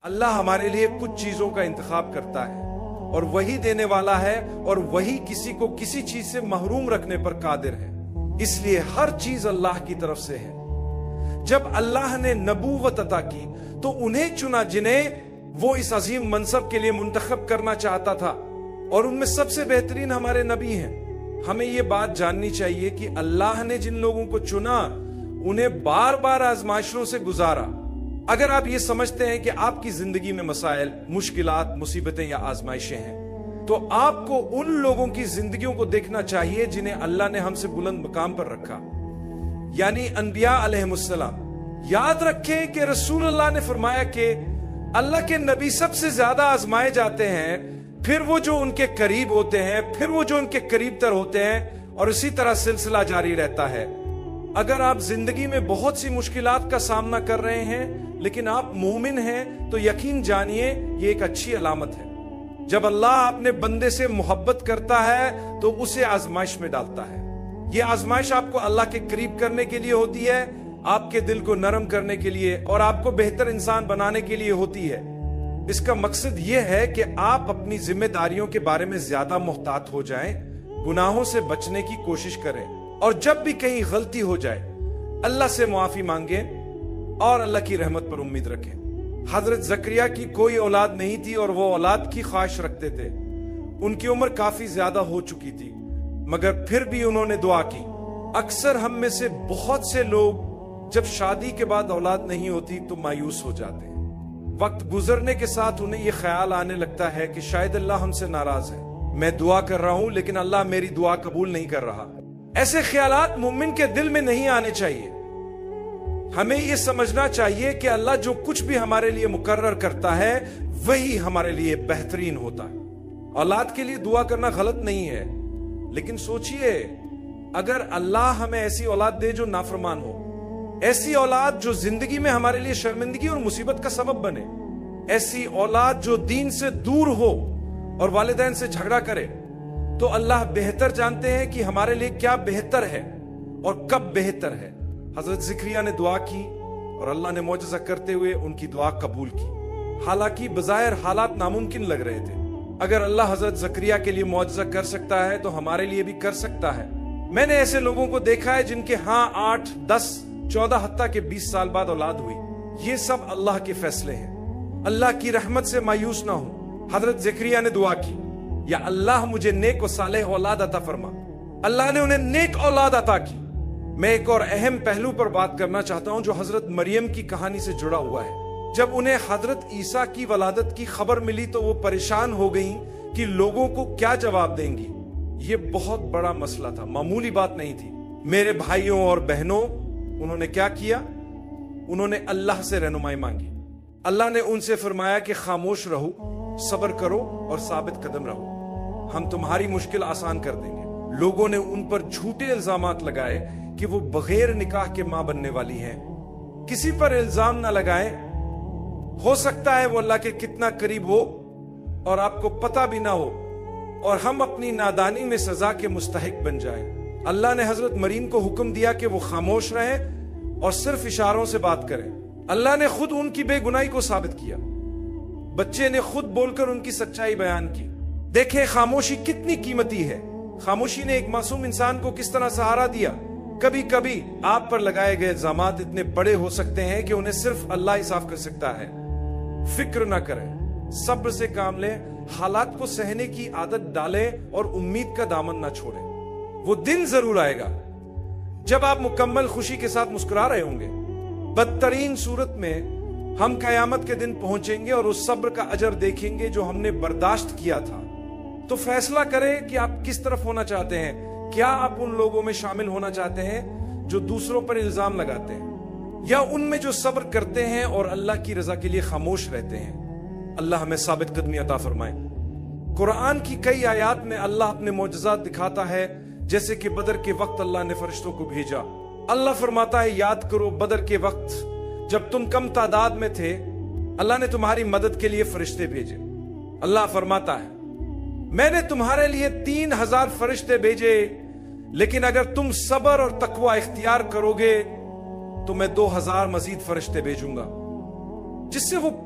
اللہ ہمارے لیے کچھ چیزوں کا انتخاب کرتا ہے اور وہی دینے والا ہے، اور وہی کسی کو کسی چیز سے محروم رکھنے پر قادر ہے۔ اس لیے ہر چیز اللہ کی طرف سے ہے۔ جب اللہ نے نبوت عطا کی تو انہیں چنا جنہیں وہ اس عظیم منصب کے لیے منتخب کرنا چاہتا تھا، اور ان میں سب سے بہترین ہمارے نبی ہیں۔ ہمیں یہ بات جاننی چاہیے کہ اللہ نے جن لوگوں کو چنا انہیں بار بار آزمائشوں سے گزارا۔ اگر آپ یہ سمجھتے ہیں کہ آپ کی زندگی میں مسائل، مشکلات، مصیبتیں یا آزمائشیں ہیں، تو آپ کو ان لوگوں کی زندگیوں کو دیکھنا چاہیے جنہیں اللہ نے ہم سے بلند مقام پر رکھا، یعنی انبیاء علیہم السلام۔ یاد رکھیں کہ رسول اللہ نے فرمایا کہ اللہ کے نبی سب سے زیادہ آزمائے جاتے ہیں، پھر وہ جو ان کے قریب ہوتے ہیں، پھر وہ جو ان کے قریب تر ہوتے ہیں، اور اسی طرح سلسلہ جاری رہتا ہے۔ اگر آپ زندگی میں بہت سی مشکلات کا سامنا کر رہے ہیں لیکن آپ مومن ہیں تو یقین جانیے یہ ایک اچھی علامت ہے۔ جب اللہ اپنے بندے سے محبت کرتا ہے تو اسے آزمائش میں ڈالتا ہے۔ یہ آزمائش آپ کو اللہ کے قریب کرنے کے لیے ہوتی ہے، آپ کے دل کو نرم کرنے کے لیے اور آپ کو بہتر انسان بنانے کے لیے ہوتی ہے۔ اس کا مقصد یہ ہے کہ آپ اپنی ذمہ داریوں کے بارے میں زیادہ محتاط ہو جائیں، گناہوں سے بچنے کی کوشش کریں، اور جب بھی کہیں غلطی ہو جائے اللہ سے معافی مانگیں اور اللہ کی رحمت پر امید رکھیں۔ حضرت زکریا کی کوئی اولاد نہیں تھی اور وہ اولاد کی خواہش رکھتے تھے۔ ان کی عمر کافی زیادہ ہو چکی تھی، مگر پھر بھی انہوں نے دعا کی۔ اکثر ہم میں سے بہت سے لوگ جب شادی کے بعد اولاد نہیں ہوتی تو مایوس ہو جاتے ہیں۔ وقت گزرنے کے ساتھ انہیں یہ خیال آنے لگتا ہے کہ شاید اللہ ہم سے ناراض ہے، میں دعا کر رہا ہوں لیکن اللہ میری دعا قبول نہیں کر رہا۔ ایسے خیالات مومن کے دل میں نہیں آنے چاہیے۔ ہمیں یہ سمجھنا چاہیے کہ اللہ جو کچھ بھی ہمارے لیے مقرر کرتا ہے وہی ہمارے لیے بہترین ہوتا ہے۔ اولاد کے لیے دعا کرنا غلط نہیں ہے، لیکن سوچئے اگر اللہ ہمیں ایسی اولاد دے جو نافرمان ہو، ایسی اولاد جو زندگی میں ہمارے لیے شرمندگی اور مصیبت کا سبب بنے، ایسی اولاد جو دین سے دور ہو اور والدین سے جھگڑا کرے، تو اللہ بہتر جانتے ہیں کہ ہمارے لیے کیا بہتر ہے اور کب بہتر ہے۔ حضرت زکریا نے دعا کی اور اللہ نے معجزہ کرتے ہوئے ان کی دعا قبول کی، حالانکہ بظاہر حالات ناممکن لگ رہے تھے۔ اگر اللہ حضرت زکریا کے لیے معجزہ کر سکتا ہے تو ہمارے لیے بھی کر سکتا ہے۔ میں نے ایسے لوگوں کو دیکھا ہے جن کے 8، 10، 14، حتیٰ کہ 20 سال بعد اولاد ہوئی۔ یہ سب اللہ کے فیصلے ہیں۔ اللہ کی رحمت سے مایوس نہ ہوں۔ حضرت زکریا نے دعا کی، یا اللہ مجھے نیک و صالح اولاد عطا فرما۔ اللہ نے انہیں نیک اولاد عطا کی۔ میں ایک اور اہم پہلو پر بات کرنا چاہتا ہوں جو حضرت مریم کی کہانی سے جڑا ہوا ہے۔ جب انہیں حضرت عیسیٰ کی ولادت کی خبر ملی تو وہ پریشان ہو گئیں کہ لوگوں کو کیا جواب دیں گی۔ یہ بہت بڑا مسئلہ تھا، معمولی بات نہیں تھی۔ میرے بھائیوں اور بہنوں، انہوں نے کیا کیا؟ انہوں نے اللہ سے رہنمائی مانگی۔ اللہ نے ان سے فرمایا کہ خاموش رہو، صبر کرو اور ثابت قدم رہو، ہم تمہاری مشکل آسان کر دیں گے۔ لوگوں نے ان پر جھوٹے الزامات لگائے کہ وہ بغیر نکاح کے ماں بننے والی ہیں۔ کسی پر الزام نہ لگائیں، ہو سکتا ہے وہ اللہ کے کتنا قریب ہو اور آپ کو پتہ بھی نہ ہو، اور ہم اپنی نادانی میں سزا کے مستحق بن جائیں۔ اللہ نے حضرت مریم کو حکم دیا کہ وہ خاموش رہیں اور صرف اشاروں سے بات کریں۔ اللہ نے خود ان کی بے گناہی کو ثابت کیا۔ بچے نے خود بول کر ان کی سچائی بیان کی۔ دیکھیں خاموشی کتنی قیمتی ہے۔ خاموشی نے ایک معصوم انسان کو کس طرح سہارا دیا۔ کبھی کبھی آپ پر لگائے گئے الزامات اتنے بڑے ہو سکتے ہیں کہ انہیں صرف اللہ ہی صاف کر سکتا ہے۔ فکر نہ کریں، صبر سے کام لیں، حالات کو سہنے کی عادت ڈالیں اور امید کا دامن نہ چھوڑیں۔ وہ دن ضرور آئے گا جب آپ مکمل خوشی کے ساتھ مسکرا رہے ہوں گے۔ بدترین صورت میں ہم قیامت کے دن پہنچیں گے اور اس صبر کا اجر دیکھیں گے جو ہم نے برداشت کیا تھا۔ تو فیصلہ کریں کہ آپ کس طرف ہونا چاہتے ہیں۔ کیا آپ ان لوگوں میں شامل ہونا چاہتے ہیں جو دوسروں پر الزام لگاتے ہیں، یا ان میں جو صبر کرتے ہیں اور اللہ کی رضا کے لیے خاموش رہتے ہیں؟ اللہ ہمیں ثابت قدمی عطا فرمائے۔ قرآن کی کئی آیات میں اللہ اپنے معجزات دکھاتا ہے، جیسے کہ بدر کے وقت اللہ نے فرشتوں کو بھیجا۔ اللہ فرماتا ہے یاد کرو بدر کے وقت جب تم کم تعداد میں تھے، اللہ نے تمہاری مدد کے لیے فرشتے بھیجے۔ اللہ فرماتا ہے میں نے تمہارے لیے 3000 فرشتے بھیجے، لیکن اگر تم صبر اور تقوی اختیار کرو گے تو میں 2000 مزید فرشتے بھیجوں گا۔ جس سے وہ